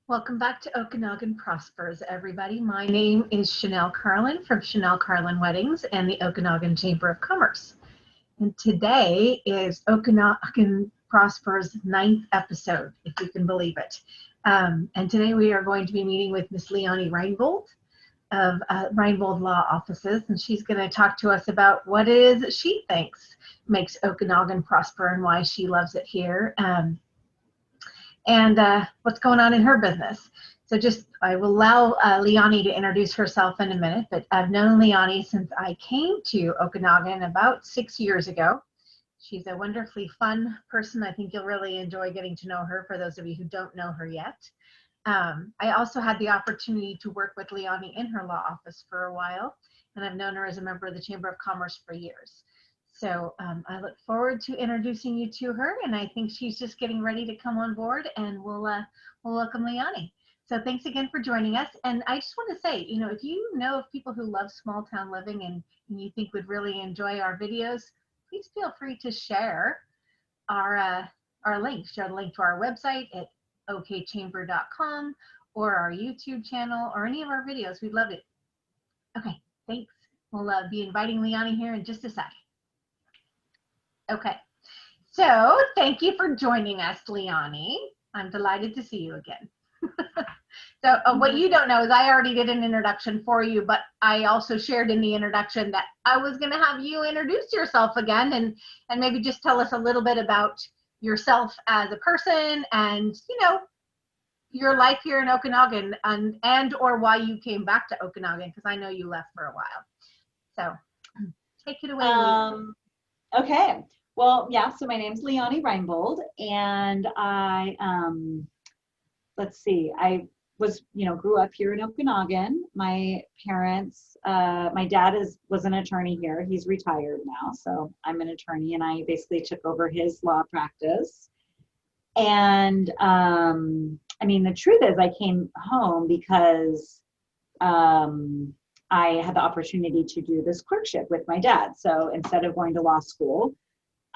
Welcome back to Okanogan Prospers, everybody. My name is Chanelle Carlin from Chanelle Carlin Weddings and the Okanogan Chamber of Commerce. And today is Okanogan Prospers' 9th episode, if you can believe it. And today we are going to be meeting with Miss Leone Reinbold of Reinbold Law Offices, and she's going to talk to us about what it is that she thinks makes Okanogan prosper and why she loves it here. And what's going on in her business. So I will allow Leone to introduce herself in a minute, but I've known Leone since I came to Okanogan about 6 years ago. She's a wonderfully fun person. I think you'll really enjoy getting to know her for those of you who don't know her yet. I also had the opportunity to work with Leone in her law office for a while, and I've known her as a member of the Chamber of Commerce for years. So I look forward to introducing you to her, and I think she's just getting ready to come on board, and we'll welcome Leone. So thanks again for joining us. And I just want to say, if you know of people who love small town living and you think would really enjoy our videos, please feel free to share our link. Share the link to our website at okchamber.com or our YouTube channel or any of our videos. We'd love it. Okay, thanks. We'll be inviting Leone here in just a sec. Okay, so thank you for joining us, Leone. I'm delighted to see you again. So what you don't know is I already did an introduction for you, but I also shared in the introduction that I was going to have you introduce yourself again and maybe just tell us a little bit about yourself as a person and, your life here in Okanogan and or why you came back to Okanogan, because I know you left for a while. So take it away, Leone. Okay. Well, yeah, so my name's Leone Reinbold, and I, let's see, I was, grew up here in Okanogan. My parents, my dad was an attorney here. He's retired now, so I'm an attorney, and I basically took over his law practice. And, the truth is I came home because I had the opportunity to do this clerkship with my dad. So instead of going to law school,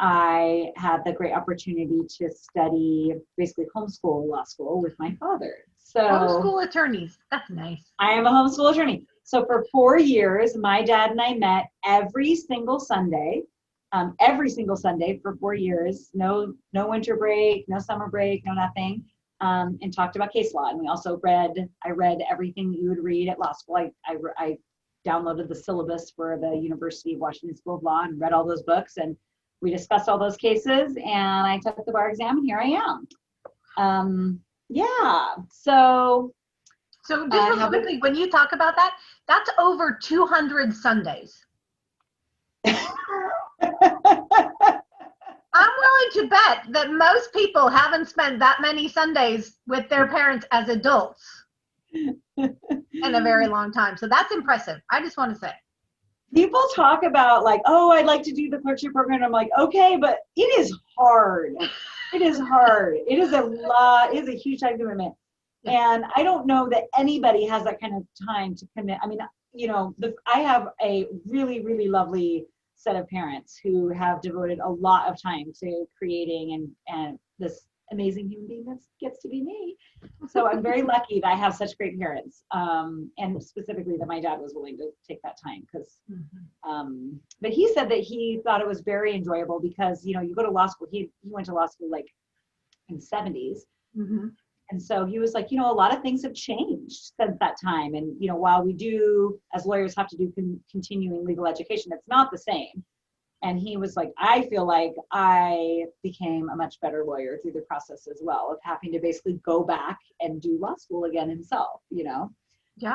I had the great opportunity to study, basically homeschool law school with my father. So homeschool attorneys, that's nice. I am a homeschool attorney. So for 4 years, my dad and I met every single Sunday for 4 years. No winter break, no summer break, no nothing. And talked about case law. And we also I read everything that you would read at law school. I downloaded the syllabus for the University of Washington School of Law and read all those books, and we discussed all those cases, and I took the bar exam, and here I am. Yeah, so just really quickly, when you talk about that, that's over 200 Sundays. I'm willing to bet that most people haven't spent that many Sundays with their parents as adults in a very long time. So that's impressive. I just want to say. People talk about like, oh, I'd like to do the clerkship program. And I'm like, okay, but it is hard. It is hard. It is a lot. It is a huge time commitment. And I don't know that anybody has that kind of time to commit. I have a really, really lovely set of parents who have devoted a lot of time to creating and this amazing human being that gets to be me. So I'm very lucky that I have such great parents, and specifically that my dad was willing to take that time because, but he said that he thought it was very enjoyable because, you go to law school, he went to law school like in the 70s. And so he was like, a lot of things have changed since that time. And, while we do, as lawyers, have to do continuing legal education, it's not the same. And he was like, I feel like I became a much better lawyer through the process as well of having to basically go back and do law school again himself, Yeah.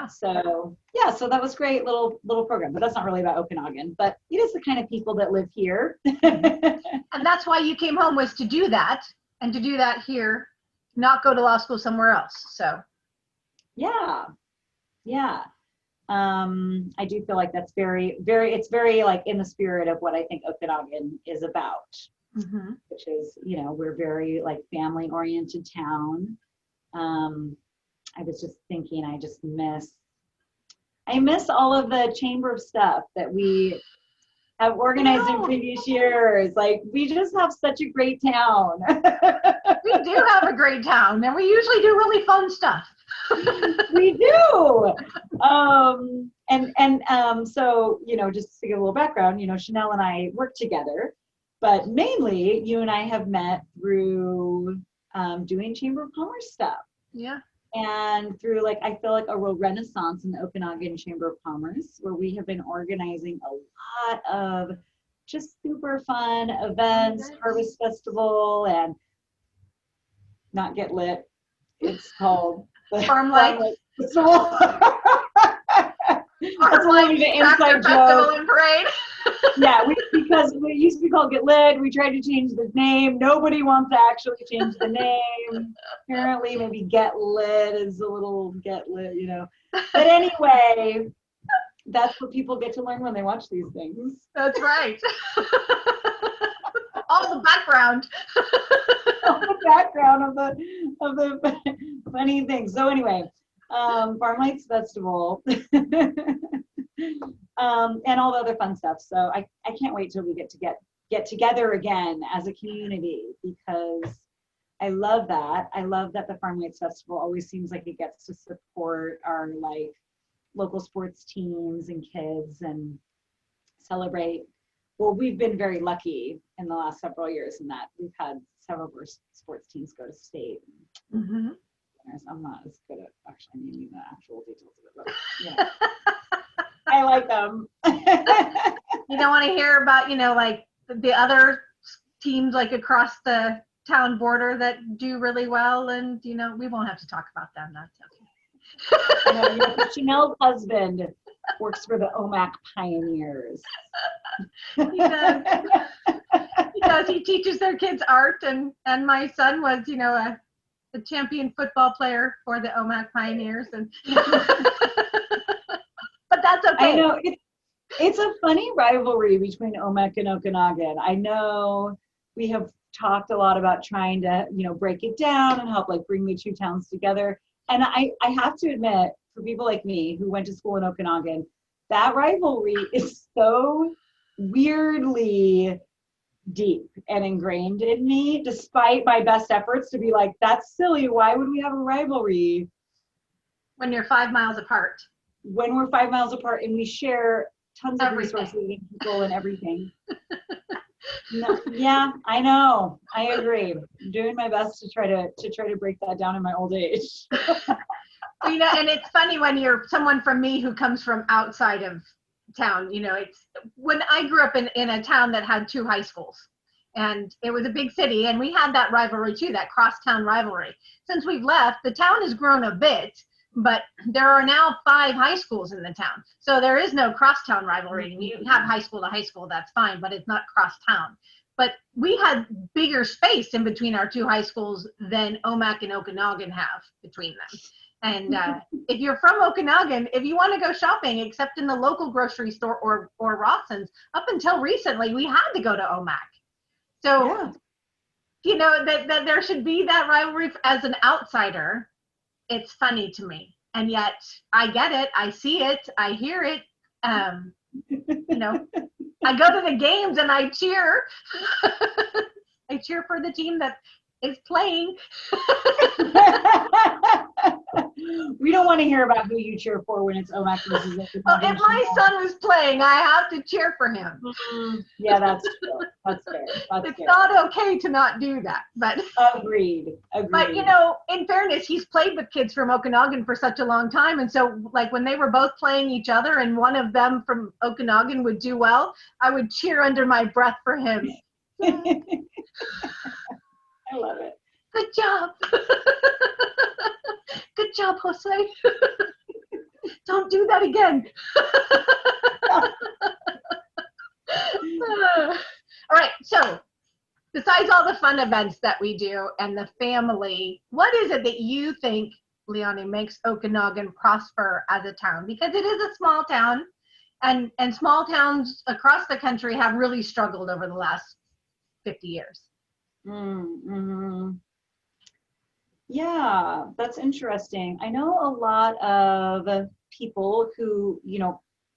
So, yeah, so that was great little program, but that's not really about Okanogan, but it is the kind of people that live here. And that's why you came home, was to do that and to do that here, not go to law school somewhere else. So. Yeah. I do feel like that's very, very, it's very like in the spirit of what I think Okanogan is about, which is, we're very like family oriented town. I was just thinking, I miss all of the chamber stuff that we have organized in previous years. Like, we just have such a great town. We do have a great town, and we usually do really fun stuff. We do. So, just to give a little background, Chanelle and I work together, but mainly you and I have met through doing Chamber of Commerce stuff. Yeah. And through I feel like a real renaissance in the Okanogan Chamber of Commerce, where we have been organizing a lot of just super fun events, Harvest Festival, and not Get Lit. It's called the Farm Life Festival. That's a little bit of an inside joke. And parade. Yeah, because it used to be called Get Lit. We tried to change the name. Nobody wants to actually change the name. Apparently, maybe Get Lit is a little Get Lit, But anyway, that's what people get to learn when they watch these things. That's right. All the background. All the background of the funny things. So anyway, Farm Lights Festival. And all the other fun stuff. So I can't wait till we get together again as a community, because I love that. I love that the Farm Lights Festival always seems like it gets to support our local sports teams and kids and celebrate. Well, we've been very lucky in the last several years in that we've had several of our sports teams go to state. Mm-hmm. I'm not as good at actually naming the actual details of it, but I like them. You don't want to hear about, the other teams across the town border that do really well, and we won't have to talk about them. That's okay. I know, Chanelle's husband works for the OMAC Pioneers. He does. He does. He teaches their kids art, and my son was, a champion football player for the OMAC Pioneers, and but that's okay. I know it's a funny rivalry between OMAC and Okanogan. I know we have talked a lot about trying to, break it down and help bring the two towns together. And I have to admit, for people like me who went to school in Okanogan, that rivalry is so weirdly deep and ingrained in me, despite my best efforts to be that's silly. Why would we have a rivalry? When you're 5 miles apart. When we're 5 miles apart and we share tons of Everything. resources and people and everything. No, yeah, I know. I agree. I'm doing my best to try to break that down in my old age. And it's funny when you're someone from me who comes from outside of town. It's when I grew up in a town that had 2 high schools, and it was a big city, and we had that rivalry too, that crosstown rivalry. Since we've left, the town has grown a bit, but there are now 5 high schools in the town. So there is no crosstown rivalry. You have high school to high school, that's fine, but it's not crosstown. But we had bigger space in between our 2 high schools than OMAC and Okanogan have between them. And if you're from Okanogan, if you want to go shopping, except in the local grocery store or Rawson's, up until recently, we had to go to OMAC. So, yeah. that there should be that rivalry as an outsider. It's funny to me, and yet I get it. I see it. I hear it. I go to the games and I cheer. I cheer for the team that is playing. We don't want to hear about who you cheer for when it's OMAC versus Okanogan. Well, if my son was playing, I have to cheer for him. Yeah, that's true. That's fair. It's not okay to not do that. But agreed. But in fairness, he's played with kids from Okanogan for such a long time, and so when they were both playing each other, and one of them from Okanogan would do well, I would cheer under my breath for him. I love it. Good job. Good job, Jose. Don't do that again. All right, so besides all the fun events that we do and the family, what is it that you think, Leone, makes Okanogan prosper as a town? Because it is a small town, and small towns across the country have really struggled over the last 50 years. Mm-hmm. Yeah, that's interesting. I know a lot of people who,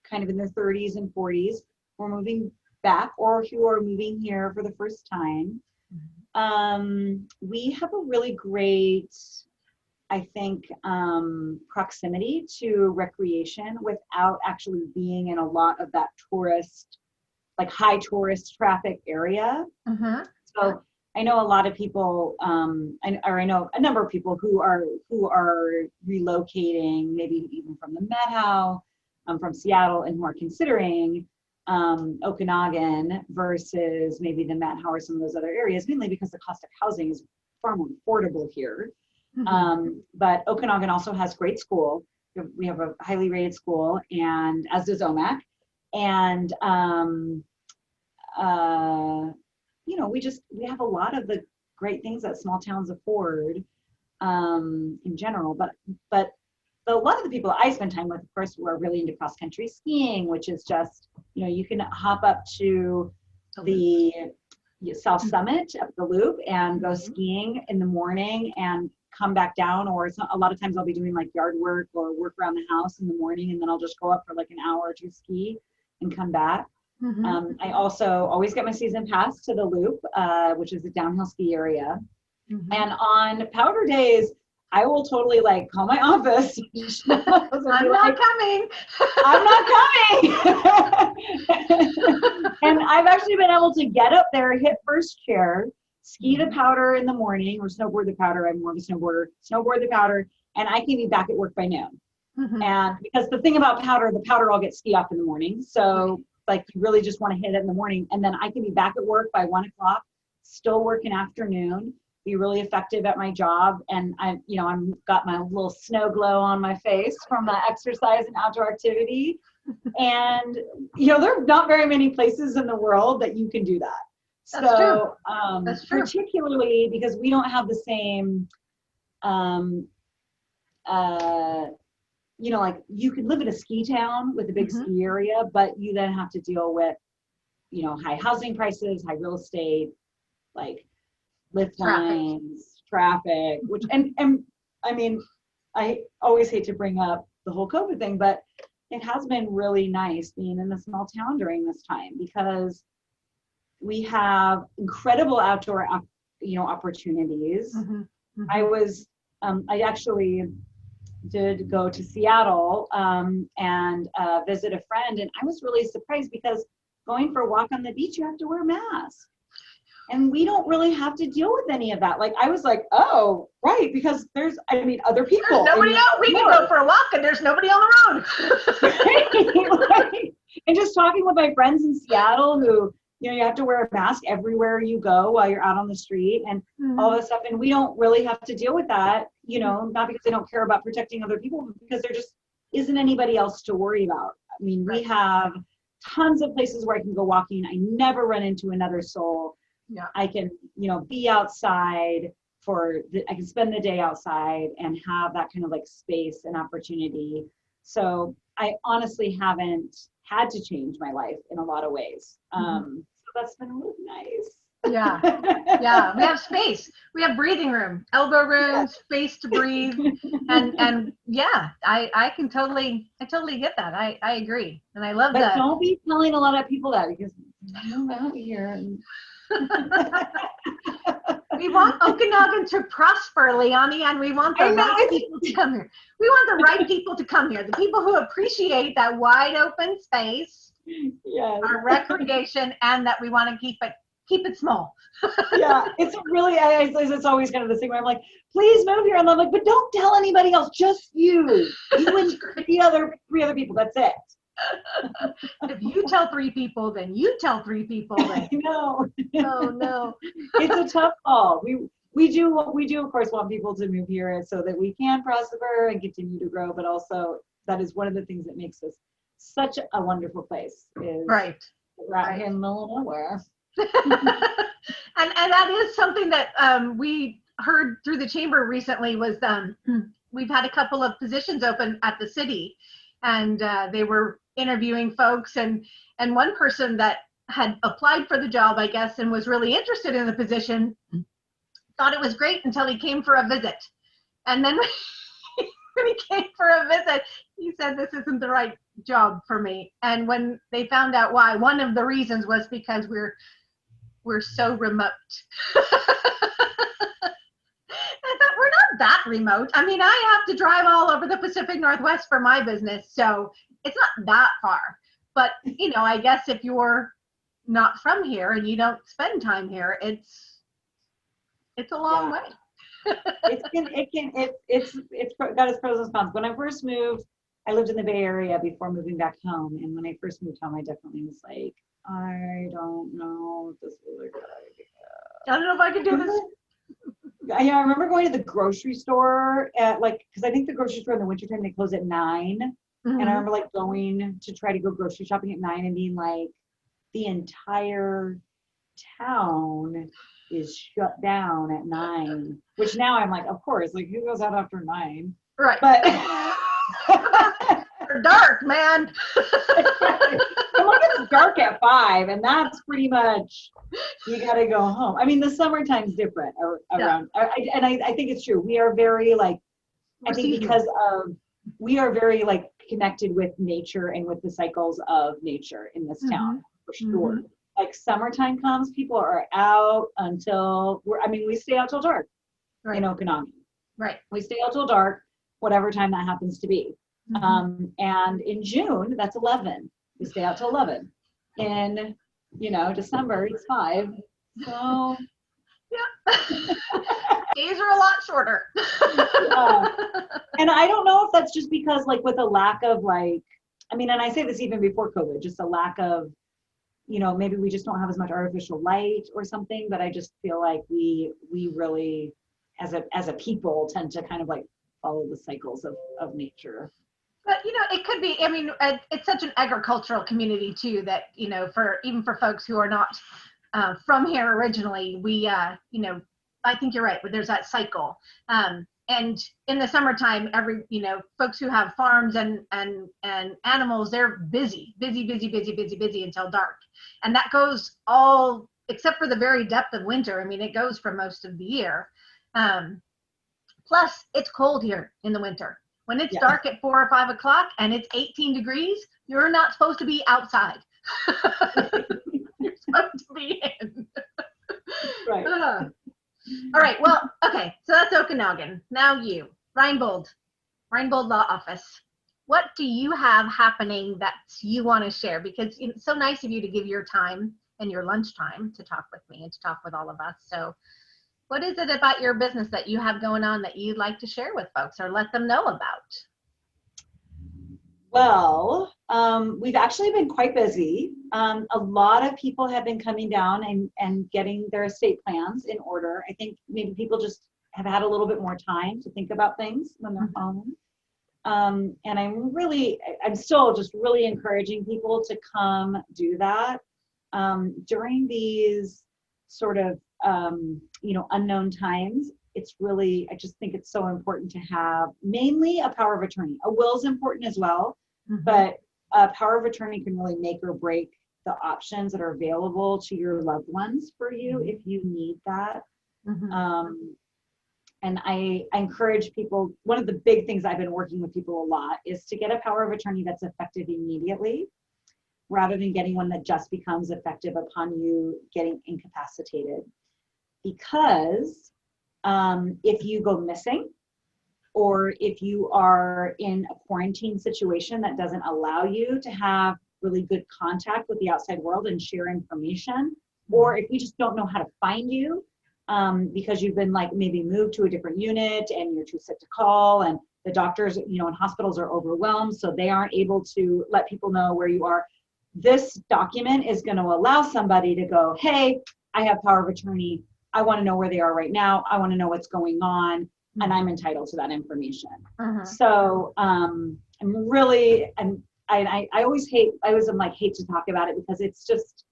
kind of in their 30s and 40s were moving back or who are moving here for the first time. We have a really great, I think, proximity to recreation without actually being in a lot of that tourist, like high tourist traffic area. So I know a lot of people, I know a number of people who are relocating, maybe even from the Met How, from Seattle, and who are considering Okanogan versus maybe the Met How or some of those other areas, mainly because the cost of housing is far more affordable here. But Okanogan also has great school. We have a highly rated school, and as does OMAC. And you know, we have a lot of the great things that small towns afford in general. But a lot of the people I spend time with, of course, were really into cross country skiing, which is just, you know, you can hop up to the South Summit of the Loop and go skiing in the morning and come back down. Or it's not, a lot of times I'll be doing like yard work or work around the house in the morning, and then I'll just go up for like an hour or two ski and come back. I also always get my season pass to the Loop, which is a downhill ski area. And on powder days, I will totally like call my office. I'm not coming. I'm not coming. And I've actually been able to get up there, hit first chair, ski the powder in the morning, or snowboard the powder. I'm more of a snowboarder. Snowboard the powder, and I can be back at work by noon. And because the thing about powder, the powder all gets ski off in the morning. So like you really just want to hit it in the morning, and then I can be back at work by 1 o'clock, still working afternoon, be really effective at my job. And I'm got my little snow glow on my face from the exercise and outdoor activity. And, you know, there are not very many places in the world that you can do that. That's true. That's true. Particularly because we don't have the same, you know, like you could live in a ski town with a big ski area, but you then have to deal with, you know, high housing prices, high real estate, like lift lines, traffic, which, and I mean, I always hate to bring up the whole COVID thing, but it has been really nice being in a small town during this time because we have incredible outdoor, you know, opportunities. I actually did go to Seattle and visit a friend, and I was really surprised because going for a walk on the beach, you have to wear a mask. And we don't really have to deal with any of that. Like, I was like, oh, right, because there's, I mean, other people. There's nobody else. We can go for a walk and there's nobody on the road. Right. And just talking with my friends in Seattle who, you know, you have to wear a mask everywhere you go while you're out on the street and all this stuff. And we don't really have to deal with that, you know, not because they don't care about protecting other people, but because there just isn't anybody else to worry about. I mean, we have tons of places where I can go walking. I never run into another soul. Yeah. I can, you know, be outside I can spend the day outside and have that kind of like space and opportunity. So I honestly haven't had to change my life in a lot of ways. So that's been really nice. Yeah. We have space. We have breathing room, elbow room, space to breathe. And yeah, I totally get that. I agree. And I love that. But don't be telling a lot of people that because I'm out here. And we want Okanogan to prosper, Leone, and we want the right people to come here. We want the right people to come here. The people who appreciate that wide open space, our recreation, and that we want to keep it small. It's really, it's always kind of the thing where I'm like, please move here. And I'm like, but don't tell anybody else, just you and three other people. That's it. If you tell 3 people, then you tell 3 people. Then. No. No. It's a tough call. We do, of course, want people to move here so that we can prosper and continue to grow. But also, that is one of the things that makes us such a wonderful place. Is right here in the middle of nowhere. and that is something that we heard through the chamber recently was we've had a couple of positions open at the city, and they were interviewing folks, and one person that had applied for the job, I guess, and was really interested in the position, thought it was great until he came for a visit. And then when he came for a visit, he said, this isn't the right job for me. And when they found out why, one of the reasons was because we're we're so remote. I thought, we're not that remote. I mean, I have to drive all over the Pacific Northwest for my business, so it's not that far. But, you know, I guess if you're not from here and you don't spend time here, it's a long way. It's got its pros and cons. When I first moved, I lived in the Bay Area before moving back home. And when I first moved home, I definitely was like, I don't know if this is a good idea. I don't know if I can do this. Yeah, I remember going to the grocery store at because I think the grocery store in the wintertime, they close at 9. Mm-hmm. And I remember going to try to go grocery shopping at 9 and being like, the entire town is shut down at 9, which now I'm like, of course, like who goes out after 9? Right. But they're dark, man. I'm like, it's dark at 5, and that's pretty much, you got to go home. I mean, the summertime's different around, yeah. I think it's true. We are very I think because we are very connected with nature and with the cycles of nature in this town, for sure. Mm-hmm. Like summertime comes, people are out until we stay out till dark in Okanogan. Right. We stay out till dark, whatever time that happens to be. Mm-hmm. And in June, that's 11. We stay out till 11. In, December, it's 5. So yeah. Days are a lot shorter. And I don't know if that's just because with a lack of and I say this even before COVID, just a lack of, maybe we just don't have as much artificial light or something, but I just feel like we really, as a people, tend to kind of follow the cycles of nature. But, it could be, it's such an agricultural community too, that, even for folks who are not from here originally, we, I think you're right, but there's that cycle. And in the summertime, folks who have farms and animals, they're busy until dark. And that goes all, except for the very depth of winter. It goes for most of the year. Plus, it's cold here in the winter. When it's dark at 4 or 5 o'clock and it's 18 degrees, you're not supposed to be outside. You're supposed to be in. Right. All right. Well, okay. So that's Okanogan. Now you, Reinbold Law Office. What do you have happening that you want to share? Because it's so nice of you to give your time and your lunchtime to talk with me and to talk with all of us. So what is it about your business that you have going on that you'd like to share with folks or let them know about? Well, we've actually been quite busy. A lot of people have been coming down and getting their estate plans in order. I think maybe people just have had a little bit more time to think about things when they're home. And I'm still just really encouraging people to come do that. During these sort of, unknown times, I just think it's so important to have mainly a power of attorney. A will is important as well, but a power of attorney can really make or break the options that are available to your loved ones for you if you need that. And I encourage people, one of the big things I've been working with people a lot is to get a power of attorney that's effective immediately, rather than getting one that just becomes effective upon you getting incapacitated. Because if you go missing, or if you are in a quarantine situation that doesn't allow you to have really good contact with the outside world and share information, or if we just don't know how to find you because you've been maybe moved to a different unit and you're too sick to call, and the doctors, and hospitals are overwhelmed, so they aren't able to let people know where you are. This document is going to allow somebody to go, hey, I have power of attorney. I want to know where they are right now. I want to know what's going on, and I'm entitled to that information. So I'm really, and I always hate to talk about it, because it's just,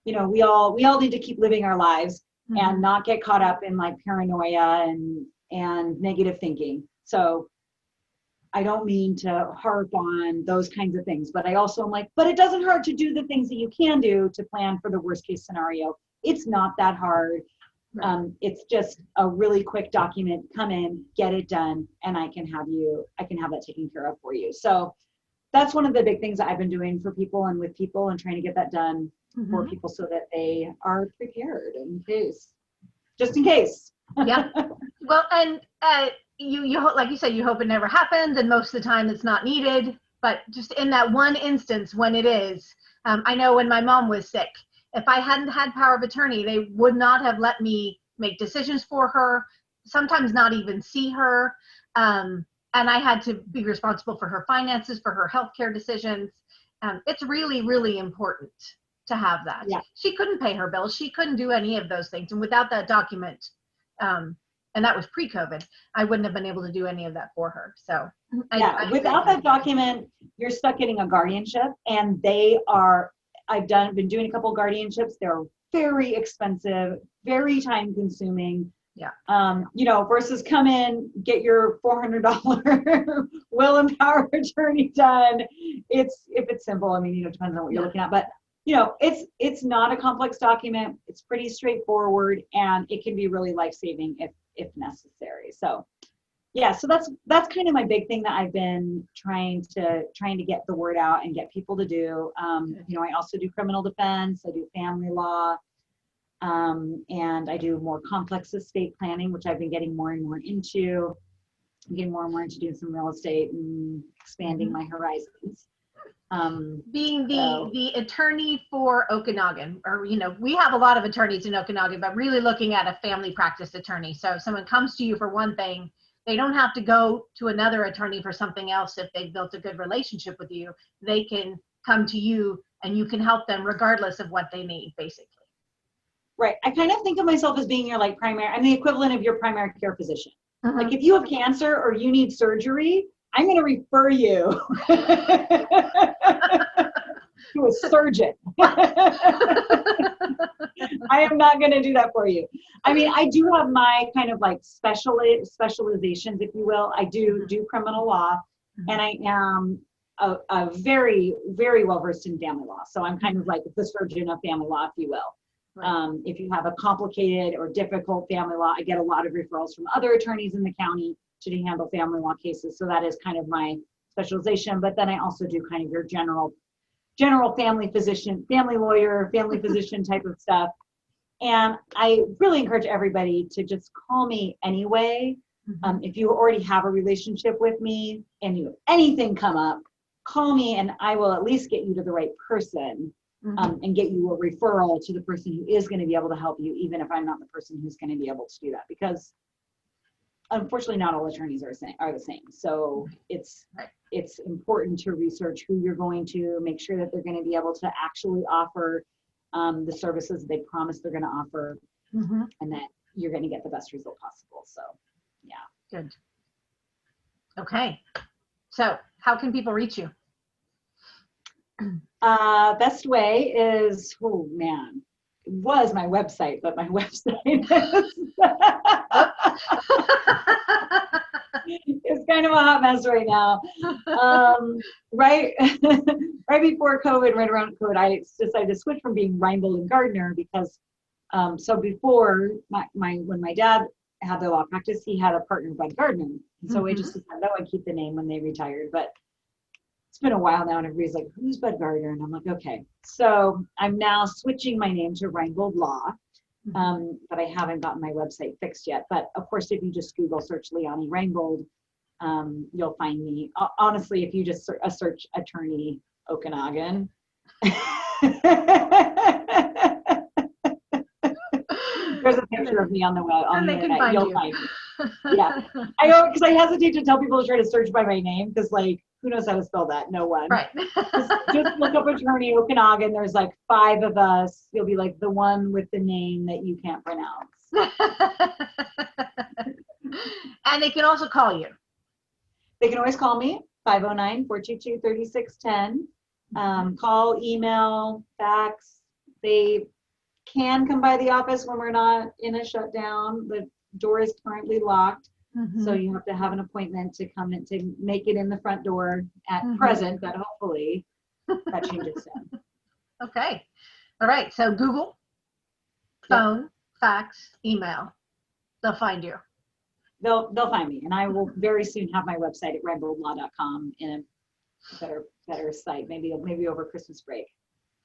we all need to keep living our lives and not get caught up in paranoia and negative thinking. So I don't mean to harp on those kinds of things, but I also am but it doesn't hurt to do the things that you can do to plan for the worst case scenario. It's not that hard. It's just a really quick document. Come in, get it done, and I can have that taken care of for you. So that's one of the big things that I've been doing for people and with people, and trying to get that done for people so that they are prepared just in case. Yeah. Well, and you like you said, you hope it never happens, and most of the time it's not needed. But just in that one instance when it is, I know when my mom was sick, if I hadn't had power of attorney, they would not have let me make decisions for her, sometimes not even see her. And I had to be responsible for her finances, for her healthcare decisions. It's really, really important to have that. Yeah. She couldn't pay her bills. She couldn't do any of those things. And without that document, and that was pre-COVID, I wouldn't have been able to do any of that for her. So without that document, you're stuck getting a guardianship, and I've been doing a couple guardianships. They're very expensive, very time consuming. Yeah. Versus come in, get your $400 will and power of attorney done. If it's simple, I mean, it depends on what you're looking at, but it's not a complex document. It's pretty straightforward, and it can be really life-saving if necessary. So so that's kind of my big thing that I've been trying to get the word out and get people to do. I also do criminal defense, I do family law, and I do more complex estate planning, which I've been getting more and more into. I'm getting more and more into doing some real estate and expanding my horizons. Being the attorney for Okanogan, or we have a lot of attorneys in Okanogan, but really looking at a family practice attorney. So if someone comes to you for one thing, they don't have to go to another attorney for something else. If they've built a good relationship with you, they can come to you and you can help them regardless of what they need, basically. Right. I kind of think of myself as being your I'm the equivalent of your primary care physician. Mm-hmm. Like if you have cancer or you need surgery, I'm going to refer you to a surgeon. I am not going to do that for you. I mean, I do have my kind of like specializations, if you will. I do criminal law, and I am a very, very well versed in family law. So I'm kind of like the surgeon of family law, if you will. Right. If you have a complicated or difficult family law, I get a lot of referrals from other attorneys in the county to handle family law cases. So that is kind of my specialization. But then I also do kind of your general family physician, family lawyer, family physician type of stuff. And I really encourage everybody to just call me anyway. If you already have a relationship with me and you have anything come up, call me and I will at least get you to the right person. And get you a referral to the person who is going to be able to help you, even if I'm not the person who's going to be able to do that, because unfortunately not all attorneys are the same. So it's important to research who you're going to, make sure that they're going to be able to actually offer the services they promise they're going to offer, and that you're going to get the best result possible. So Good. Okay, so how can people reach you? Best way is, it was my website, but my website is kind of a hot mess right now. Right before COVID, right around COVID, I decided to switch from being Reinbold and Gardner because so before when my dad had the law practice, he had a partner, Bud Gardner. And so we just decided I would keep the name when they retired, but it's been a while now and everybody's like, who's Bud Gardner? And I'm like, okay. So I'm now switching my name to Reinbold Law, but I haven't gotten my website fixed yet. But of course, if you just Google search Leone Reinbold, you'll find me. Honestly, if you just search attorney Okanogan, there's a picture of me on the web, on the internet. You'll find me. Yeah. I know, because I hesitate to tell people to try to search by my name, because like, who knows how to spell that? No one. Right. just look up attorney Okanogan. There's like 5 of us. You'll be like the one with the name that you can't pronounce. And they can also call you. They can always call me, 509-422-3610. Call, email, fax. They can come by the office when we're not in a shutdown. The door is currently locked. So you have to have an appointment to come in to make it in the front door at present, but hopefully that changes soon. Okay. All right. So Google, phone, fax, email. They'll find you. They'll find me, and I will very soon have my website at reinboldlaw.com in a better site, maybe over Christmas break.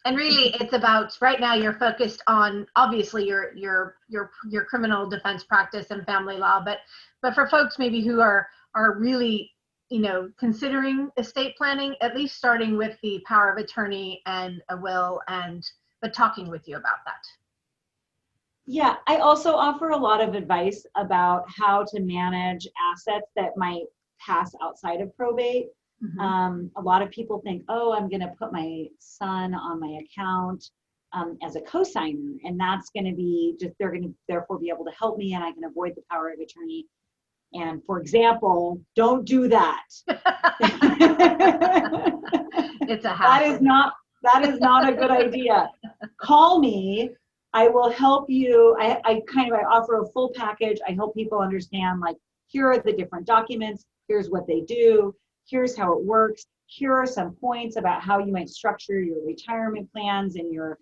And really, it's about right now. You're focused on obviously your criminal defense practice and family law, but for folks maybe who are really considering estate planning, at least starting with the power of attorney and a will, but talking with you about that. Yeah, I also offer a lot of advice about how to manage assets that might pass outside of probate. Mm-hmm. A lot of people think, oh, I'm going to put my son on my account as a co-signer, and that's going to be just, they're going to therefore be able to help me, and I can avoid the power of attorney. And for example, don't do that. It's a hassle. That is not a good idea. Call me. I will help you. I offer a full package. I help people understand, like, here are the different documents. Here's what they do. Here's how it works. Here are some points about how you might structure your retirement plans and your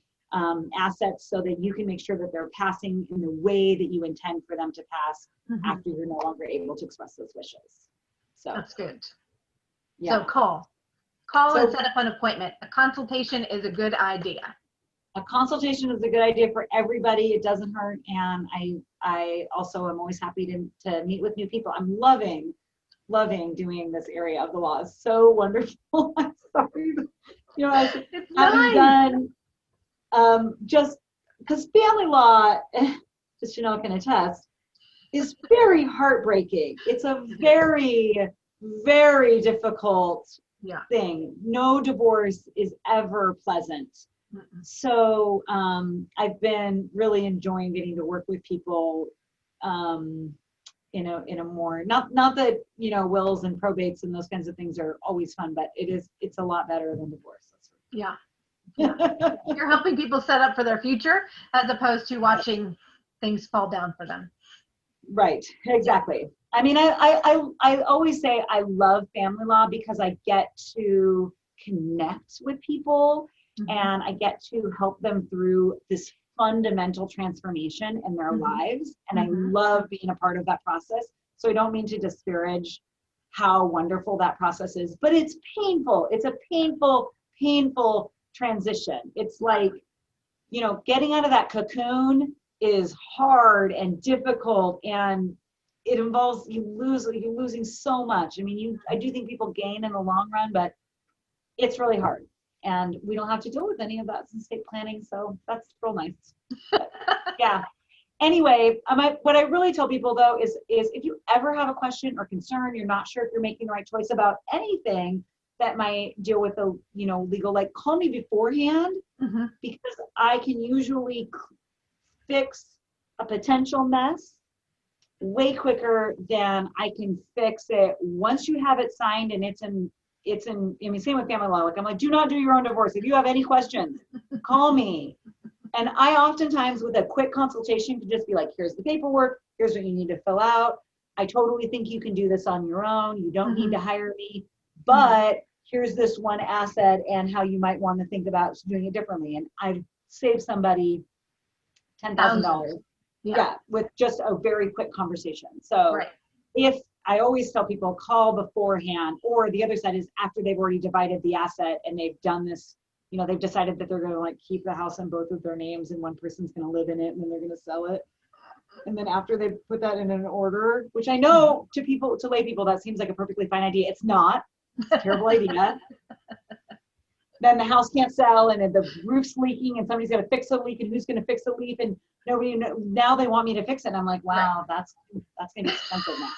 assets so that you can make sure that they're passing in the way that you intend for them to pass after you're no longer able to express those wishes. So that's good. Yeah. So call and set up an appointment. A consultation is a good idea. A consultation is a good idea for everybody. It doesn't hurt. And I also am always happy to meet with new people. I'm loving doing this area of the law. It's so wonderful. I'm sorry. I haven't done just because family law, as Chanelle can attest, is very heartbreaking. It's a very, very difficult thing. No divorce is ever pleasant. So I've been really enjoying getting to work with people in a more, not that wills and probates and those kinds of things are always fun, but it's a lot better than divorce. Yeah. You're helping people set up for their future as opposed to watching things fall down for them. Right, exactly. I mean, I always say I love family law because I get to connect with people and I get to help them through this fundamental transformation in their lives. And I love being a part of that process. So I don't mean to disparage how wonderful that process is, but it's painful. It's a painful transition. It's like, getting out of that cocoon is hard and difficult, and it involves you're losing so much. I mean, I do think people gain in the long run, but it's really hard. And we don't have to deal with any of that in estate planning, so that's real nice. Yeah. Anyway, what I really tell people though is if you ever have a question or concern, you're not sure if you're making the right choice about anything that might deal with the legal, like, call me beforehand because I can usually fix a potential mess way quicker than I can fix it once you have it signed and it's in, same with family law. Like, I'm like, do not do your own divorce. If you have any questions, call me. And I oftentimes, with a quick consultation, can just be like, here's the paperwork. Here's what you need to fill out. I totally think you can do this on your own. You don't need to hire me, but here's this one asset and how you might want to think about doing it differently. And I've saved somebody $10,000. Yeah, with just a very quick conversation. So if I always tell people, call beforehand, or the other side is after they've already divided the asset and they've done this, they've decided that they're going to, like, keep the house in both of their names and one person's going to live in it and then they're going to sell it. And then after they put that in an order, which I know to lay people, that seems like a perfectly fine idea. It's not. It's a terrible idea. Then the house can't sell and the roof's leaking and somebody's got to fix the leak and who's going to fix the leak and nobody now they want me to fix it. And I'm like, wow, that's going to be expensive now.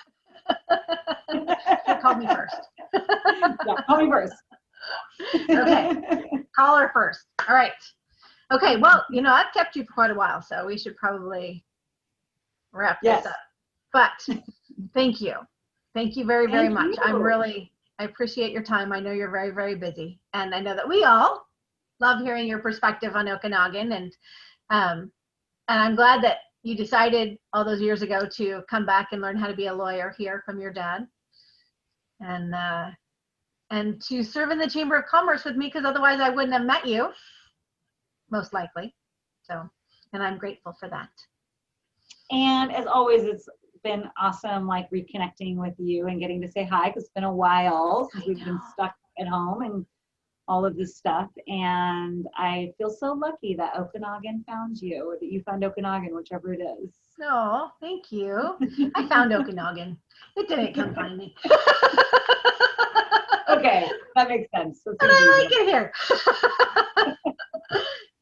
Call me first. Yeah, call me first. Okay, call her first. All right. Okay, well, I've kept you for quite a while, so we should probably wrap this up. But thank you. Thank you very, very much. I appreciate your time. I know you're very, very busy. And I know that we all love hearing your perspective on Okanogan. And I'm glad that you decided all those years ago to come back and learn how to be a lawyer here from your dad. And to serve in the Chamber of Commerce with me, because otherwise I wouldn't have met you, most likely. So, and I'm grateful for that. And as always, it's been awesome, like, reconnecting with you and getting to say hi, because it's been a while since we've been stuck at home. And all of this stuff. And I feel so lucky that Okanogan found you, or that you found Okanogan, whichever it is. Oh, thank you. I found Okanogan. It didn't come find me. Okay, that makes sense. That But seems I like reasonable. it here.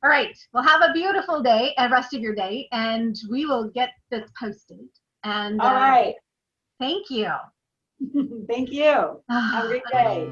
All right. Well, have a beautiful day and rest of your day, and we will get this posted. And All right. thank you. Thank you. Have a great day.